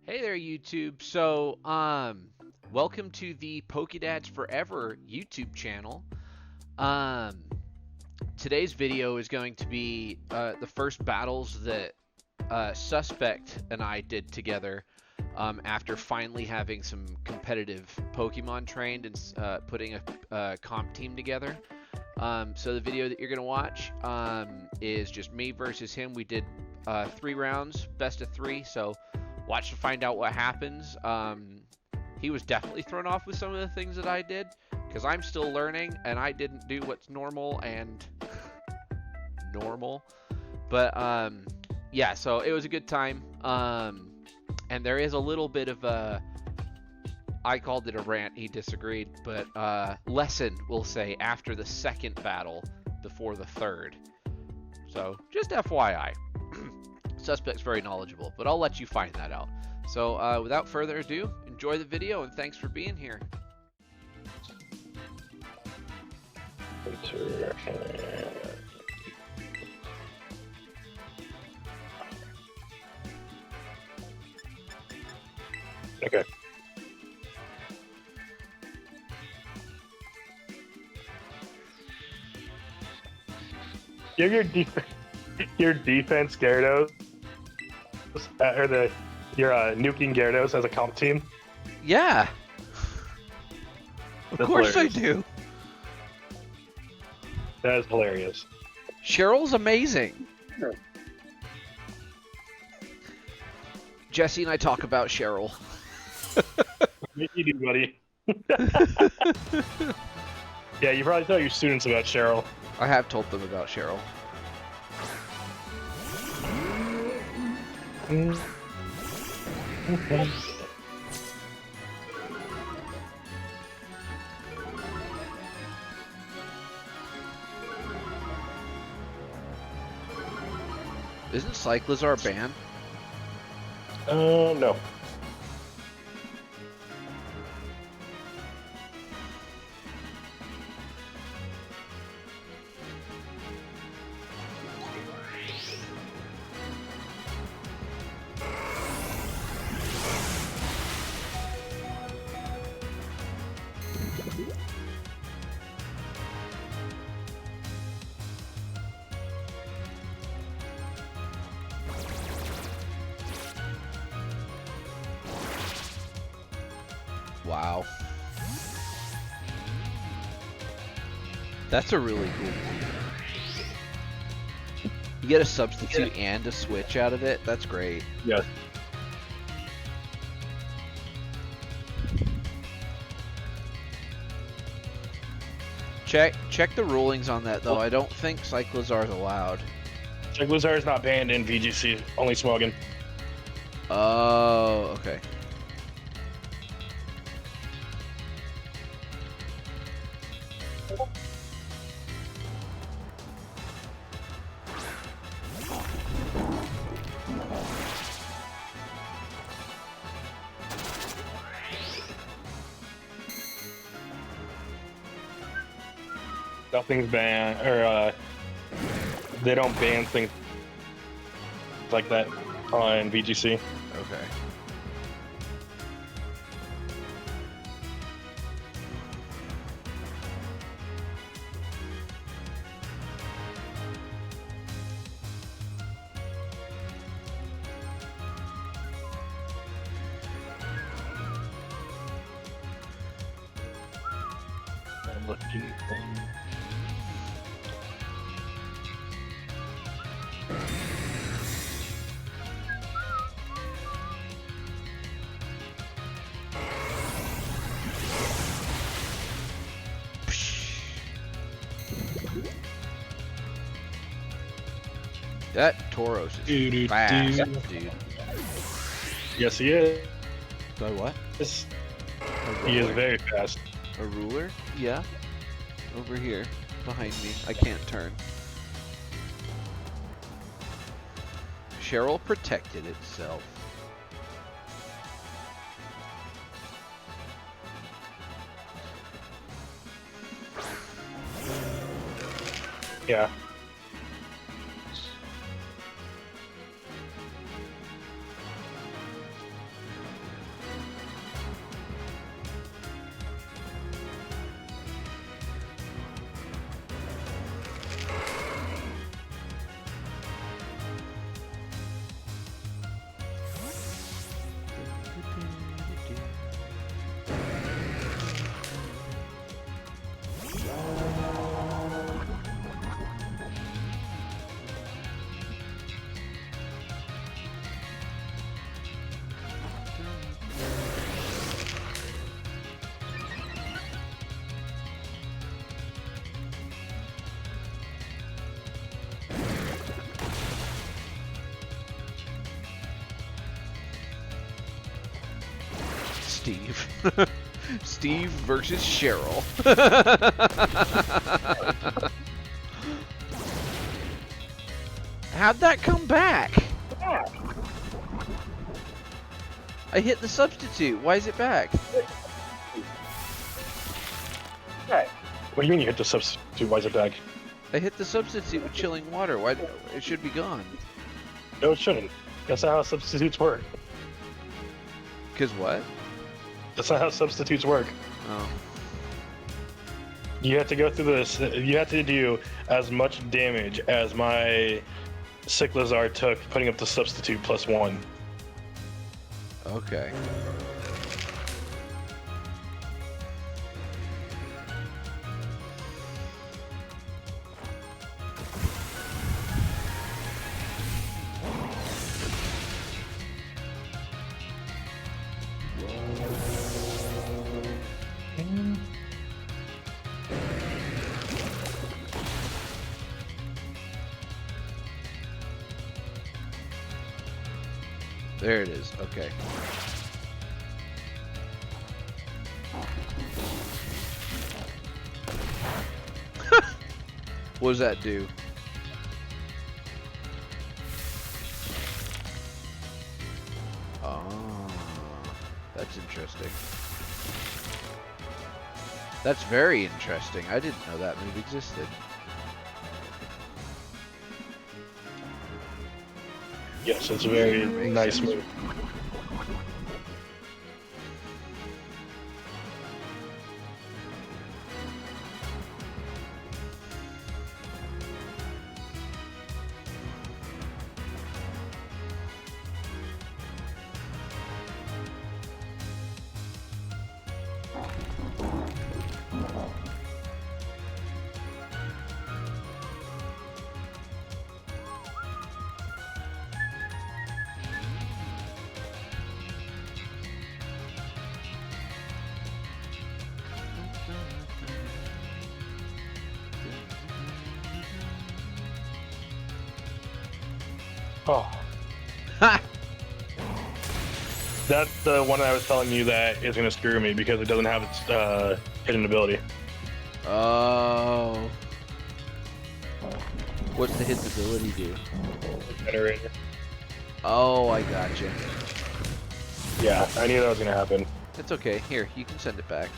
Hey there, YouTube. So, welcome to the PokeDadsForever YouTube channel. Um, Today's video is going to be the first battles that Suspect and I did together after finally having some competitive Pokemon trained and putting a comp team together. So the video that you're going to watch is just me versus him. We did 3 rounds, best of 3, so watch to find out what happens. He was definitely thrown off with some of the things that I did, because I'm still learning, and I didn't do what's normal and normal. But, yeah, so it was a good time. And there is a little bit of a, I called it a rant, he disagreed, but lesson, we'll say, after the second battle before the third. So, just FYI. Suspect's very knowledgeable, but I'll let you find that out. So without further ado, enjoy the video and thanks for being here. Okay. You have your defense Gyarados, or your nuking Gyarados as a comp team. Yeah. Of course hilarious. I do. That is hilarious. Cheryl's amazing. Sure. Jesse and I talk about Cheryl. You do, buddy. Yeah, you probably tell your students about Cheryl. I have told them about Cheryl. Isn't Cyclizar banned? No. Wow. That's a really cool move. You get a substitute and a switch out of it. That's great. Yes. Check the rulings on that though. I don't think Cyclizar is allowed. Cyclizar is not banned in VGC, only Smogon. Oh, okay. Nothing's banned, or they don't ban things like that on VGC. Okay. I'm looking. That Tauros is fast, dude. Yes, he is. So what? He is very fast. A ruler? Yeah. Over here, behind me. I can't turn. Cheryl protected itself. Yeah. Steve. Steve versus Cheryl. How'd that come back? I hit the substitute. Why is it back? What do you mean you hit the substitute? Why is it back? I hit the substitute with chilling water. Why? It should be gone. No, it shouldn't. That's not how substitutes work. Cause what? That's not how substitutes work. Oh. You have to go through this. You have to do as much damage as my Cyclizar took putting up the substitute +1. Okay. There it is. Okay. What does that do? Oh, that's interesting. That's very interesting. I didn't know that move existed. Yes, it's a very nice move. Oh. Ha! That's the one I was telling you that is going to screw me because it doesn't have its hidden ability. Oh. What's the hidden ability do? Generator. Oh, I gotcha. Yeah, I knew that was going to happen. It's okay. Here, you can send it back.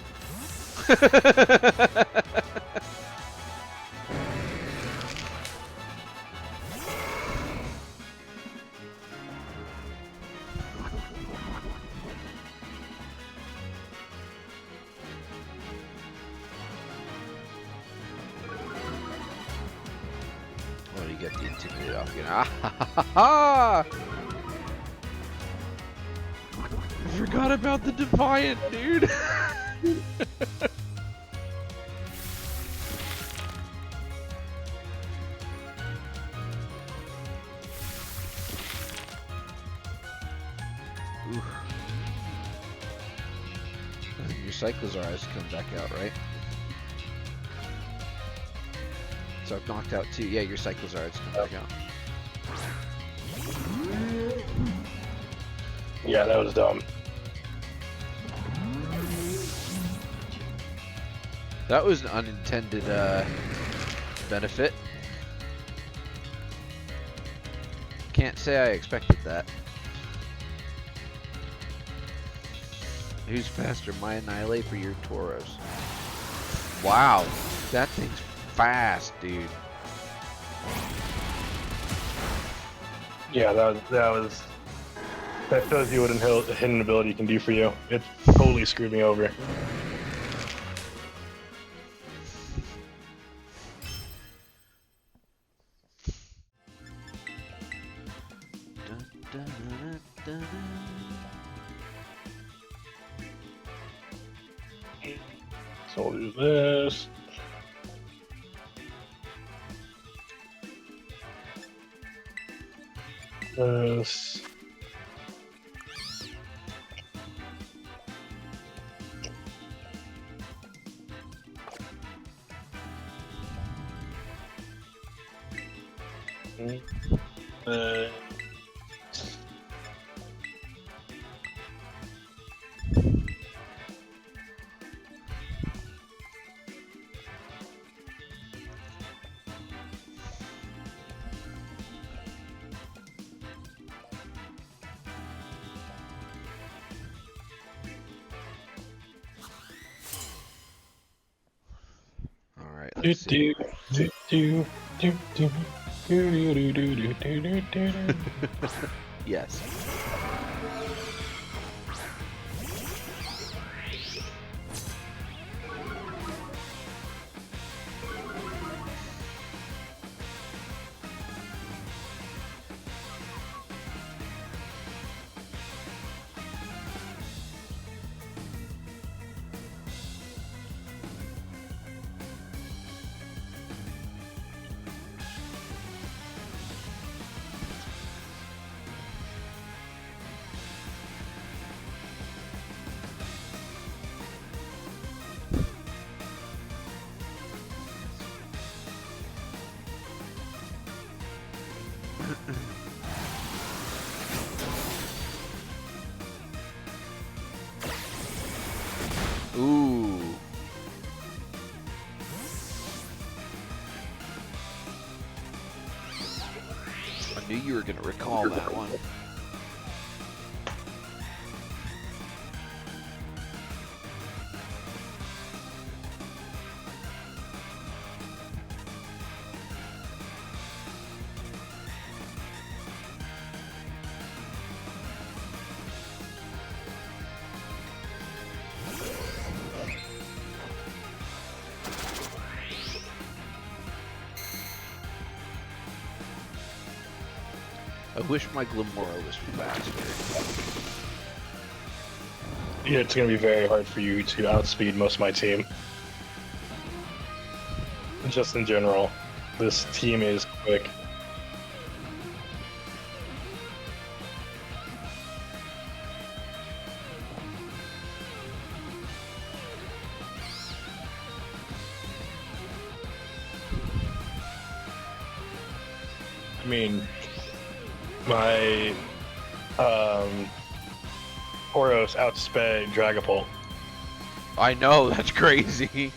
Oh, you get the intimidate off again. Ah, ha, ha, ha, ha! I forgot about the Defiant, dude. Oof. I think your Cyclizar has to come back out, right? So I've knocked out two. Yeah, your Cyclizar has to come back out. Yeah, that was dumb. That was an unintended benefit. Can't say I expected that. Who's faster, my Annihilate or your Tauros? Wow, that thing's fast, dude. Yeah, that shows you what a hidden ability can do for you. It totally screwed me over. Dun, dun, dun, dun, dun. So we'll do this. This. Do, Let's see. do, do, do, do, do, do, do, do, do, do, do. Yes. Ooh. I knew you were going to recall that one. I wish my Glimora was faster. Yeah, it's gonna be very hard for you to outspeed most of my team. Just in general, this team is quick. I mean, my Oros outsped Dragapult. I know, that's crazy.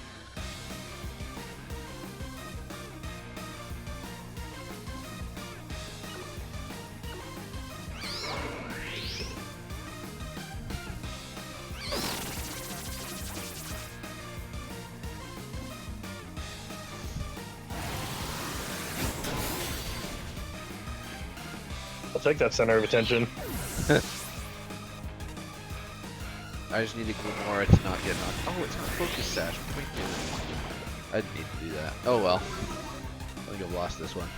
I'll take that center of attention. I just need a Glimora to not get knocked. Oh, it's my Focus Sash. What am I doing? I didn't need to do that. Oh well. I think I've lost this one.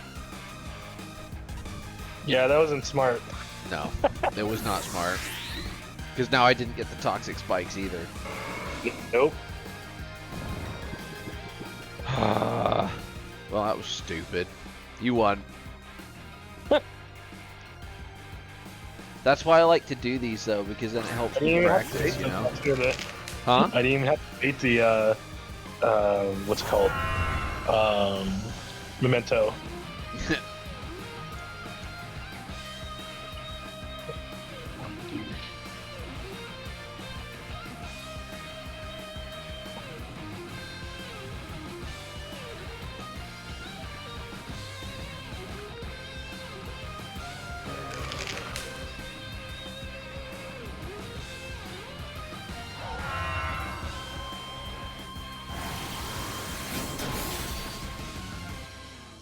Yeah, that wasn't smart. No, it was not smart. Because now I didn't get the Toxic Spikes either. Nope. Well, that was stupid. You won. That's why I like to do these though, because then it helps me practice, you know? Huh? I didn't even have to beat the what's it called? Memento.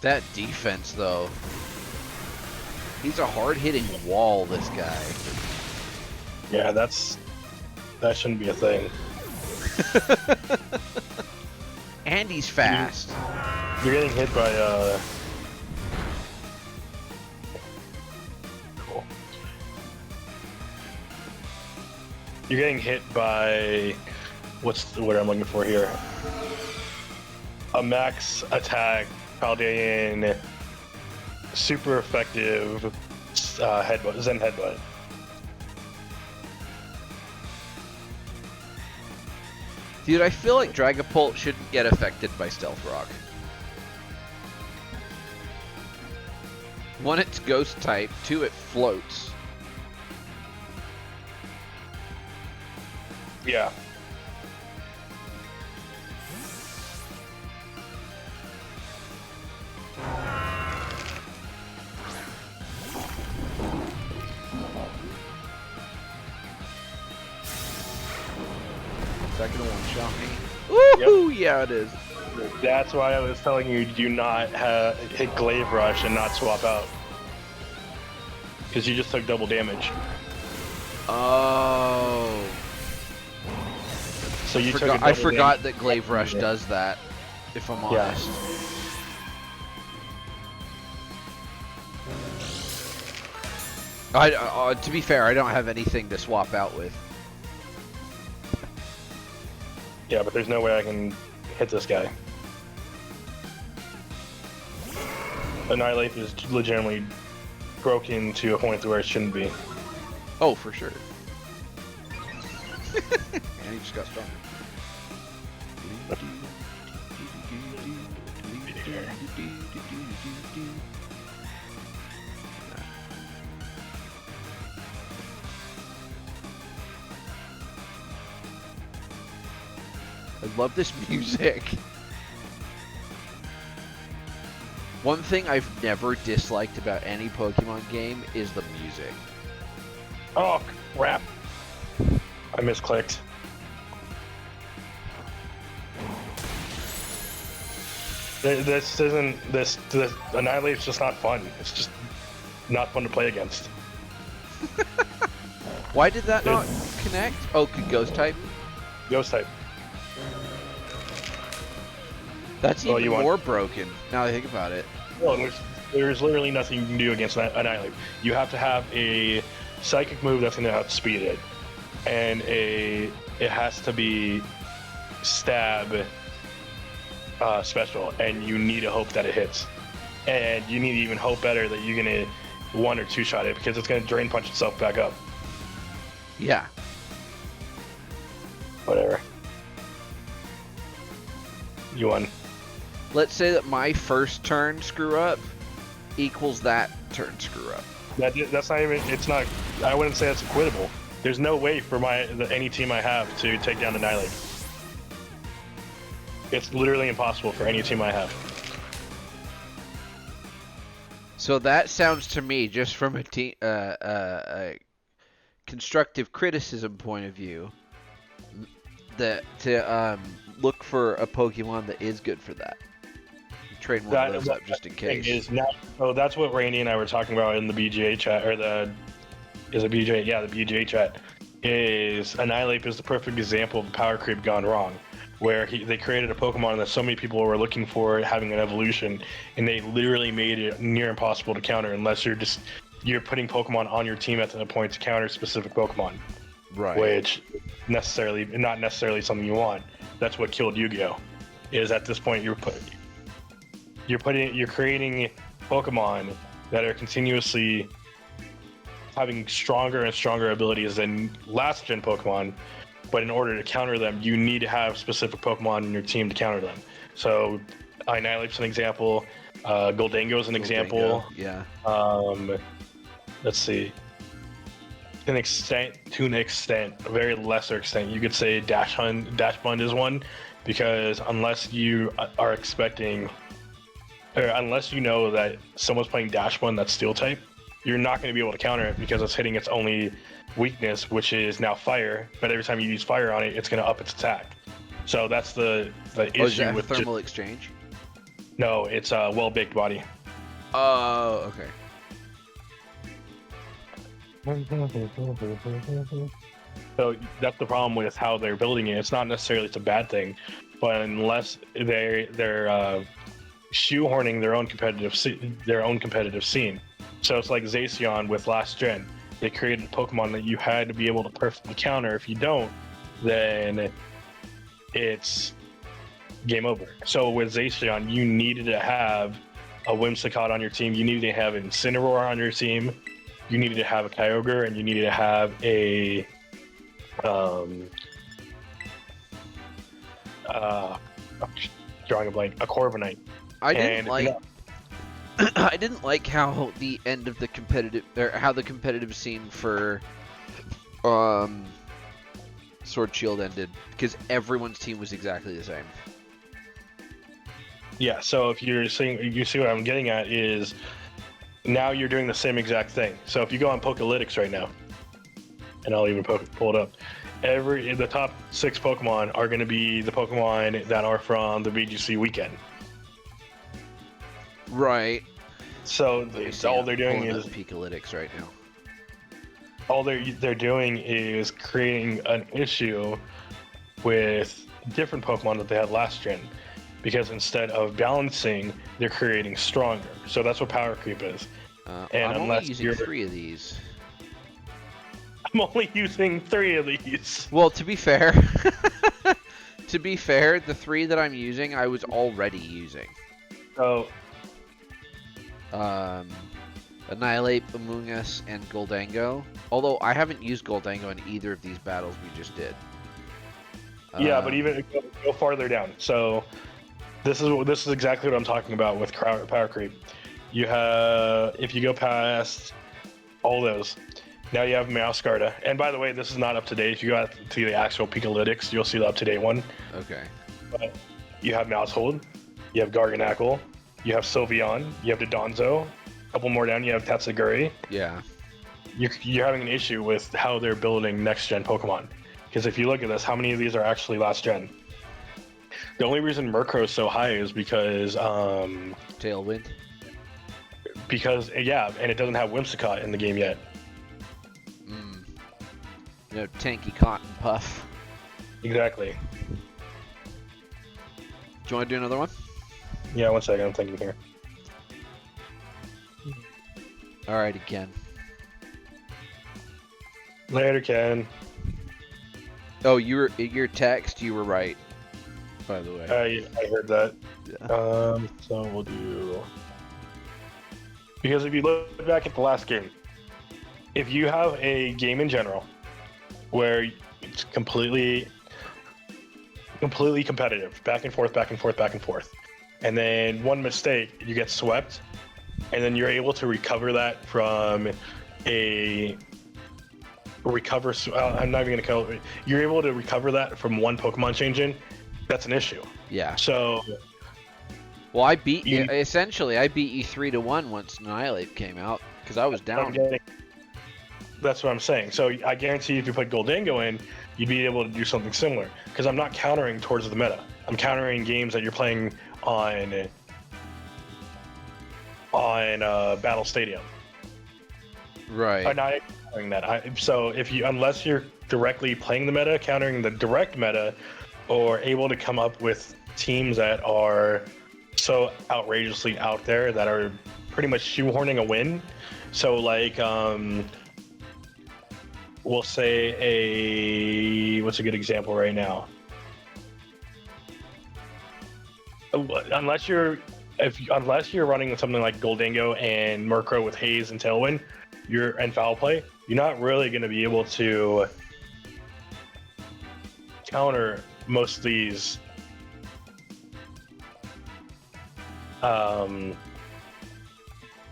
That defense, though. He's a hard-hitting wall, this guy. Yeah, that shouldn't be a thing. And he's fast. You're getting hit by cool. You're getting hit by what's the word I'm looking for here? A max attack Paldean super effective headbutt, Zen headbutt. Dude, I feel like Dragapult shouldn't get affected by Stealth Rock. One, it's Ghost type. Two, it floats. Yeah. Is that gonna one-shot me? Woohoo! Yep. Yeah, it is. That's why I was telling you do not hit Glaive Rush and not swap out. Because you just took double damage. Oh. So you I forgot that Glaive Rush does that, if I'm honest. To be fair, I don't have anything to swap out with. Yeah, but there's no way I can hit this guy. Annihilate is legitimately broken to a point where it shouldn't be. Oh, for sure. And he just got stronger. I love this music. One thing I've never disliked about any Pokemon game is the music. Oh, crap. I misclicked. This Annihilate's just not fun. It's just not fun to play against. Why did that not connect? Oh, Ghost type? Ghost type. That's even more broken, now I think about it. Well, there's literally nothing you can do against Annihilate. You have to have a psychic move that's going to outspeed it. And it has to be stab special, and you need to hope that it hits. And you need to even hope better that you're going to 1 or 2 shot it, because it's going to drain punch itself back up. Yeah. Whatever. You won. Let's say that my first turn screw up equals that turn screw up. That's not even, it's not, I wouldn't say that's equitable. There's no way for any team I have to take down Annihilate. It's literally impossible for any team I have. So that sounds to me, just from a constructive criticism point of view, that to look for a Pokemon that is good for that. Train one of those up just in case. So that's what Randy and I were talking about in the BGA chat, or the BGA chat. Is Annihilate is the perfect example of power creep gone wrong, where they created a Pokemon that so many people were looking for having an evolution, and they literally made it near impossible to counter unless you're putting Pokemon on your team at the point to counter specific Pokemon. Right. Which not necessarily something you want. That's what killed Yu-Gi-Oh! Is at this point you're creating Pokemon that are continuously having stronger and stronger abilities than last gen Pokemon, but in order to counter them, you need to have specific Pokemon in your team to counter them. So Annihilate's an example, Goldango is an example. Yeah. Let's see. To an extent, a very lesser extent, you could say Dash Bund is one, because unless you are expecting, or unless you know that someone's playing Dash Bund that's Steel type, you're not going to be able to counter it because it's hitting its only weakness, which is now Fire. But every time you use Fire on it, it's going to up its attack. So that's the issue is that with thermal exchange. No, it's a well-baked body. Oh, okay. So that's the problem with how they're building it. It's not necessarily it's a bad thing, but unless they're shoehorning their own competitive scene. So it's like Zacian with last gen. They created a Pokemon that you had to be able to perfectly counter. If you don't, then it's game over. So with Zacian, you needed to have a Whimsicott on your team. You needed to have an Incineroar on your team. You needed to have a Kyogre, and you needed to have a drawing a blank, a Corviknight. I didn't like how the end of the competitive scene for Sword Shield ended, because everyone's team was exactly the same. Yeah, so if you see what I'm getting at is now you're doing the same exact thing. So if you go on Pokélytics right now, and I'll even pull it up. The top 6 Pokemon are going to be the Pokemon that are from the VGC weekend. Right. So all they're doing is Pikalytics right now. All they're doing is creating an issue with different Pokemon that they had last gen, because instead of balancing, they're creating stronger. So that's what power creep is. And I'm only using 3 of these. I'm only using 3 of these. Well, to be fair, the 3 that I'm using, I was already using. So, Annihilate, Amoonguss, and Goldango. Although I haven't used Goldango in either of these battles we just did. Yeah, but even go farther down. So this is exactly what I'm talking about with power creep. You have, if you go past all those, now you have Meowscarda. And by the way, this is not up to date. If you go out to the actual Pikalytics, you'll see the up to date one. Okay. But you have Maushold, you have Garganacl, you have Sylveon, you have Dodonzo. A couple more down, you have Tatsuguri. Yeah. You're having an issue with how they're building next gen Pokemon. Because if you look at this, how many of these are actually last gen? The only reason Murkrow is so high is because Tailwind. Because yeah, and it doesn't have Whimsicott in the game yet. Tanky Cotton Puff. Exactly. Do you want to do another one? Yeah, one second, I'm thinking here. Alrighty, Ken. Later, Ken. Oh, your text, you were right. By the way. I heard that. Yeah. So we'll do. Because if you look back at the last game, if you have a game in general where it's completely competitive, back and forth, back and forth, back and forth, and then one mistake, you get swept, and then you're able to recover that from I'm not even gonna call it. You're able to recover that from one Pokemon changing. That's an issue. Yeah. So. Well, I beat you. Essentially, I beat you 3-1 once Annihilate came out because I was down. That's what I'm saying. So I guarantee if you put Goldango in, you'd be able to do something similar. Because I'm not countering towards the meta. I'm countering games that you're playing on Battle Stadium. Right. I'm not countering that. So unless you're directly playing the meta, countering the direct meta, or able to come up with teams that are so outrageously out there that are pretty much shoehorning a win. So like we'll say what's a good example right now? Unless you're running something like Goldango and Murkrow with Haze and Tailwind, and Foul Play, you're not really going to be able to counter most of these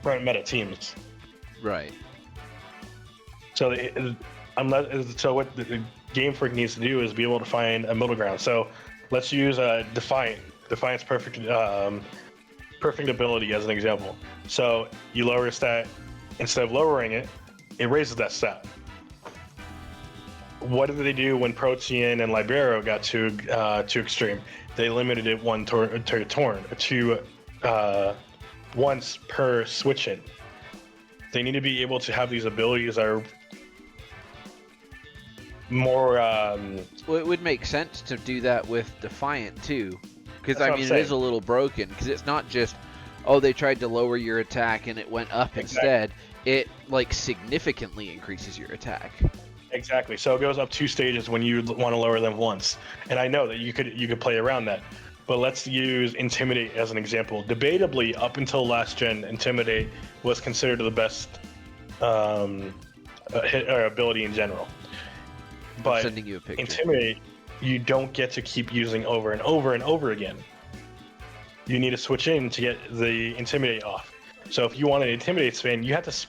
meta teams. Right. So what the Game Freak needs to do is be able to find a middle ground. So let's use Defiant's perfect ability as an example. So you lower a stat, instead of lowering it, it raises that stat. What did they do when Protean and Libero got too extreme? They limited it to once per switch in. They need to be able to have these abilities that are more. Well, it would make sense to do that with Defiant too, because I mean it is a little broken. Because it's not just, oh, they tried to lower your attack and it went up instead. It like significantly increases your attack. Exactly. So it goes up 2 stages when you want to lower them once. And I know that you could play around that. But let's use Intimidate as an example. Debatably, up until last gen, Intimidate was considered the best ability in general. But I'm sending you a picture. Intimidate, you don't get to keep using over and over and over again. You need to switch in to get the Intimidate off. So if you want an Intimidate spin, you have to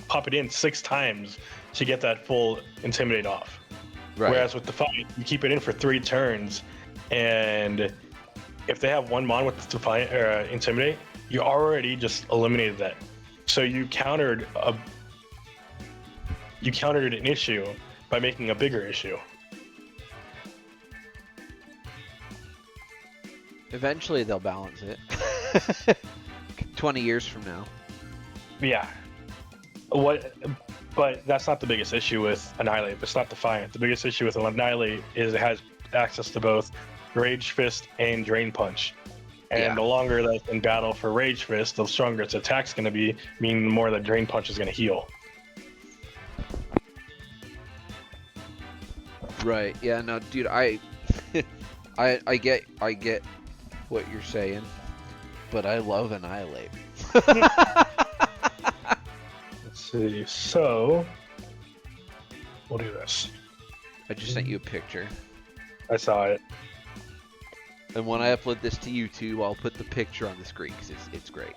pop it in 6 times to get that full Intimidate off. Right. Whereas with Defiant, you keep it in for 3 turns, and if they have one Mon with Defiant or Intimidate, you already just eliminated that. So you countered you countered an issue by making a bigger issue. Eventually they'll balance it. 20 years from now. Yeah. But that's not the biggest issue with Annihilate. It's not Defiant. The biggest issue with Annihilate is it has access to both Rage Fist and Drain Punch. And the longer that's in battle for Rage Fist, the stronger its attack's going to be, meaning the more the Drain Punch is going to heal. Right. Yeah. No, dude. I get what you're saying, but I love Annihilate. Let's see. So we'll do this. I just sent you a picture. I saw it. And when I upload this to YouTube, I'll put the picture on the screen because it's great.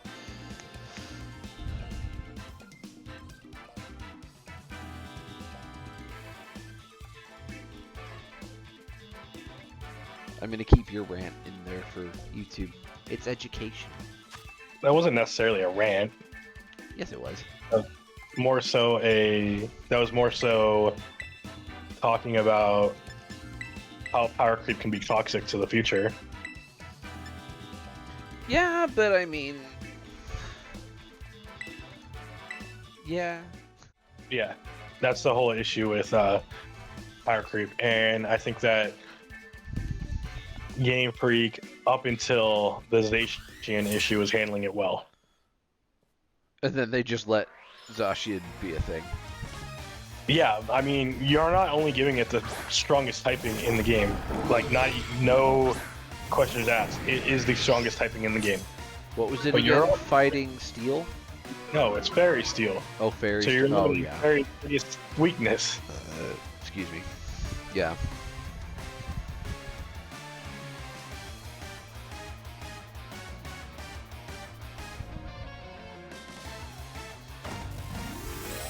I'm gonna keep your rant in there for YouTube. It's education. That wasn't necessarily a rant. Yes, it was. That was more so talking about how power creep can be toxic to the future. Yeah, but I mean, yeah. Yeah, that's the whole issue with power creep, and I think that Game Freak, up until the Zacian issue, is handling it well. And then they just let Zacian be a thing. Yeah, I mean, you're not only giving it the strongest typing in the game, like no questions asked. It is the strongest typing in the game. What was it But again? you're Fighting Steel? No, it's Fairy Steel. Oh, Fairy So you're Steel. Oh, limiting yeah. Fairy's biggest weakness. Excuse me. Yeah.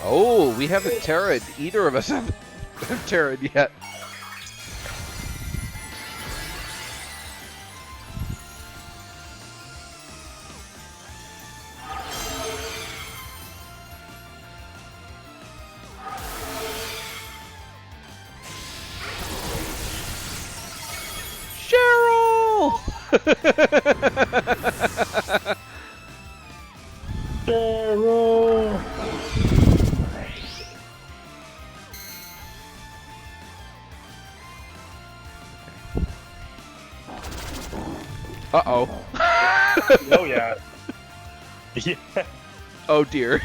Oh, we haven't terra'd. Either of us haven't terra'd yet. Cheryl! Cheryl! Uh-oh. Oh, yeah. Yeah. Oh, dear.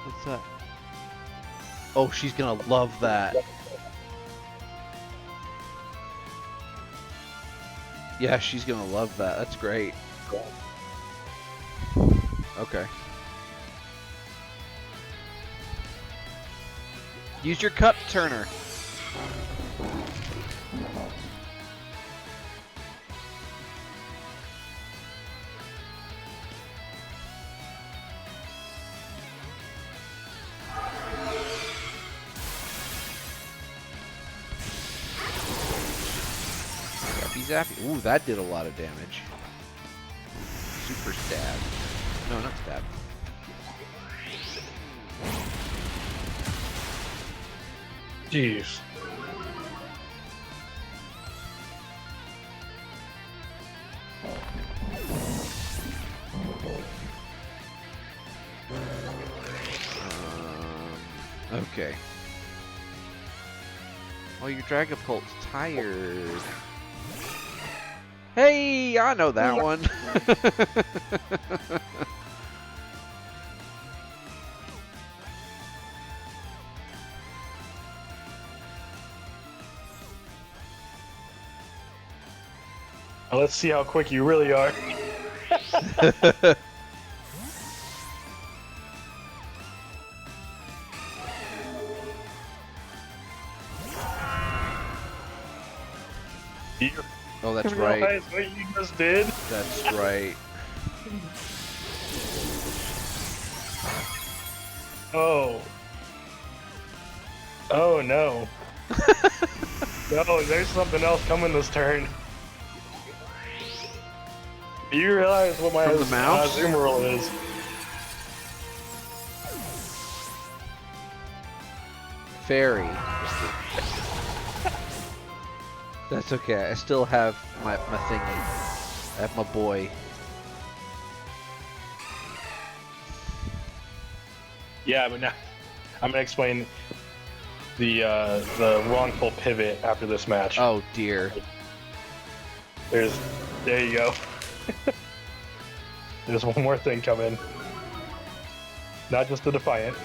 What's that? Oh, she's gonna love that. Yeah, she's gonna love that. That's great. Okay. Use your cup turner. Zappy zappy. Ooh, that did a lot of damage. Super stab. No, not stab. Jeez. Okay. Oh, your Dragapult's tired. Hey, I know that one. Now let's see how quick you really are. Oh, that's You right. realize what you just did? That's right. Oh. Oh no. No, there's something else coming this turn. Do you realize what my From the mouse? zoom roll is? Fairy. That's okay. I still have my thingy. I have my boy. Yeah, but now I'm gonna explain the wrongful pivot after this match. Oh dear. There you go. There's one more thing coming. Not just the Defiant.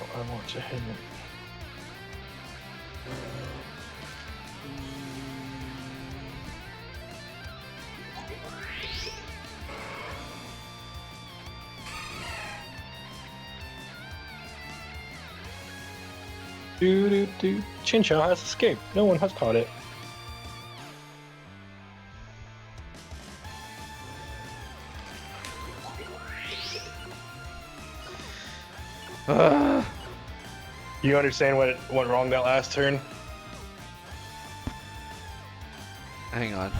Oh, I want to hit it. Do. Chinchou has escaped. No one has caught it. You understand what went wrong that last turn? Hang on.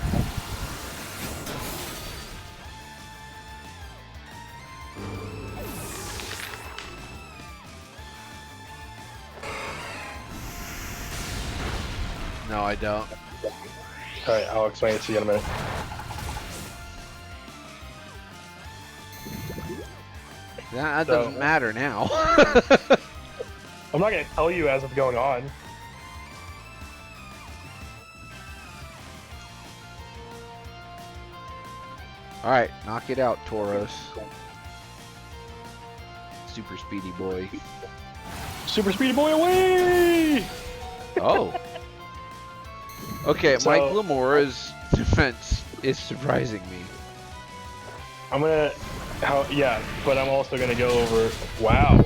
No, I don't. Alright, I'll explain it to you in a minute. That doesn't matter now. I'm not going to tell you as it's going on. Alright, knock it out, Tauros. Super speedy boy. Super Speedy Boy away! Oh. Okay, So- Mike Lamora's defense is surprising me. I'm gonna, yeah, but I'm also gonna go over. Wow.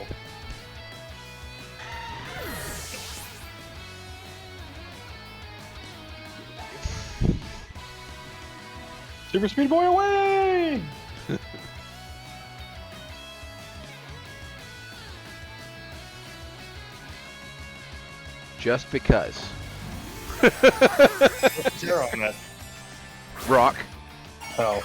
Super Speed Boy away! Just because. Zero on that. Rock. Oh.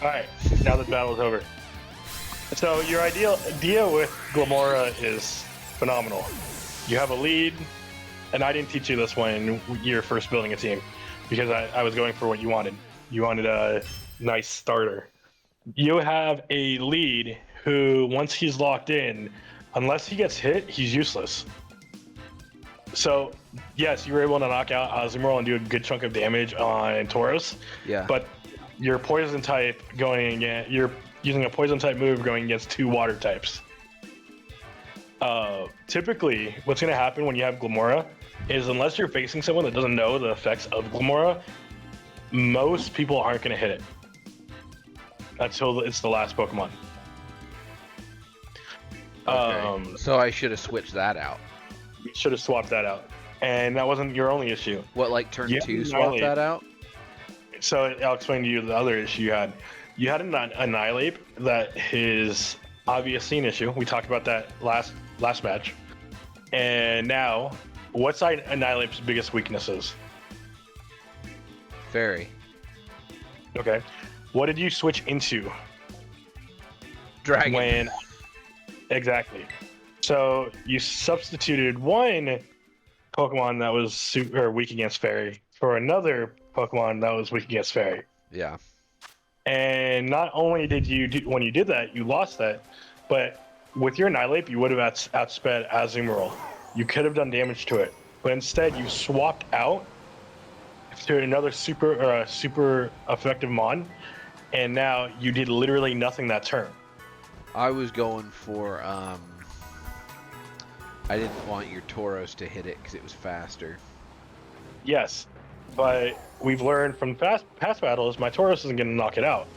Alright, now the battle's over. So your idea with Glamora is phenomenal. You have a lead, and I didn't teach you this when you're first building a team, because I was going for what you wanted. You wanted a nice starter. You have a lead who, once he's locked in, unless he gets hit, he's useless. So, yes, you were able to knock out Azumarill and do a good chunk of damage on Tauros. Yeah. But your poison type you're using a poison type move going against 2 water types. Typically, what's going to happen when you have Glamora is, unless you're facing someone that doesn't know the effects of Glamora, most people aren't going to hit it until it's the last Pokemon. Okay. So I should have switched that out. You should have swapped that out. And that wasn't your only issue. What, like turn Yeah, 2 swap that out? So I'll explain to you the other issue you had. You had an Annihilate that is obviously an issue. We talked about that last match. And now, what's Annihilate's biggest weaknesses? Fairy. Okay. What did you switch into? Dragon. Exactly. So you substituted one Pokemon that was weak against Fairy for another Pokemon that was weak against Fairy. Yeah. And not only did when you did that, you lost that, but with your Annihilate, you would have outsped Azumarill. You could have done damage to it, but instead you swapped out to another super effective Mon, and now you did literally nothing that turn. I was going for, I didn't want your Tauros to hit it because it was faster. Yes, But we've learned from past battles, my Tauros isn't going to knock it out.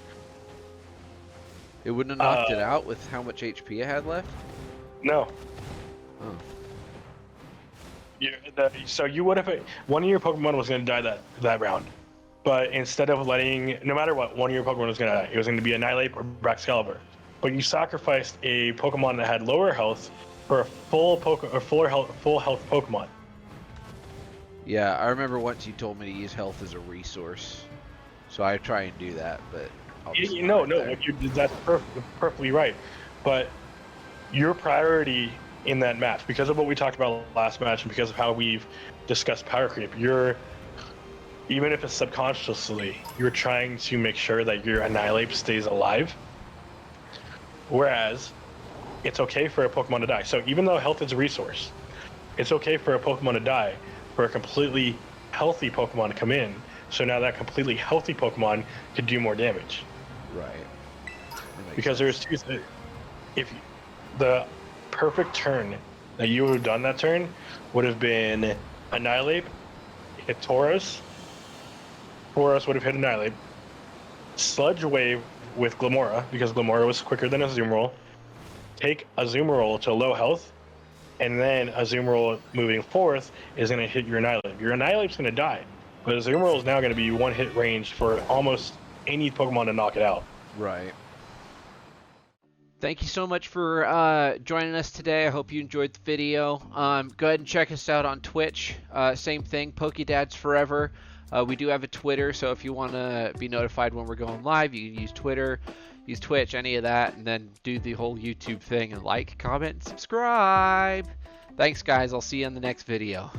It wouldn't have knocked it out with how much HP it had left? No. Oh. So you would have, one of your Pokemon was going to die that round. But instead of letting, no matter what, one of your Pokemon was going to die. It was going to be Annihilate or Braxcalibur. But you sacrificed a Pokemon that had lower health for a full health Pokemon. Yeah, I remember once you told me to use health as a resource. So I try and do that, but... That's perfectly right. But your priority in that match, because of what we talked about last match and because of how we've discussed power creep, even if it's subconsciously, you're trying to make sure that your Annihilate stays alive. Whereas, it's okay for a Pokemon to die. So even though health is a resource, it's okay for a Pokemon to die, for a completely healthy Pokemon to come in. So now that completely healthy Pokemon could do more damage. Right. Because there's if the perfect turn that you would have done that turn would have been Annihilate, hit Tauros. Tauros would have hit Annihilate. Sludge Wave with Glamora, because Glamora was quicker than Azumarill. Take Azumarill to low health, and then Azumarill moving forth is going to hit your Annihilate. Your Annihilate's going to die, but Azumarill is now going to be one hit range for almost any Pokemon to knock it out. Right. Thank you so much for joining us today. I hope you enjoyed the video. Go ahead and check us out on Twitch. Same thing, PokeDadsForever. We do have a Twitter, so if you want to be notified when we're going live, you can use Twitter, use Twitch, any of that, and then do the whole YouTube thing and like, comment, and subscribe. Thanks, guys. I'll see you in the next video.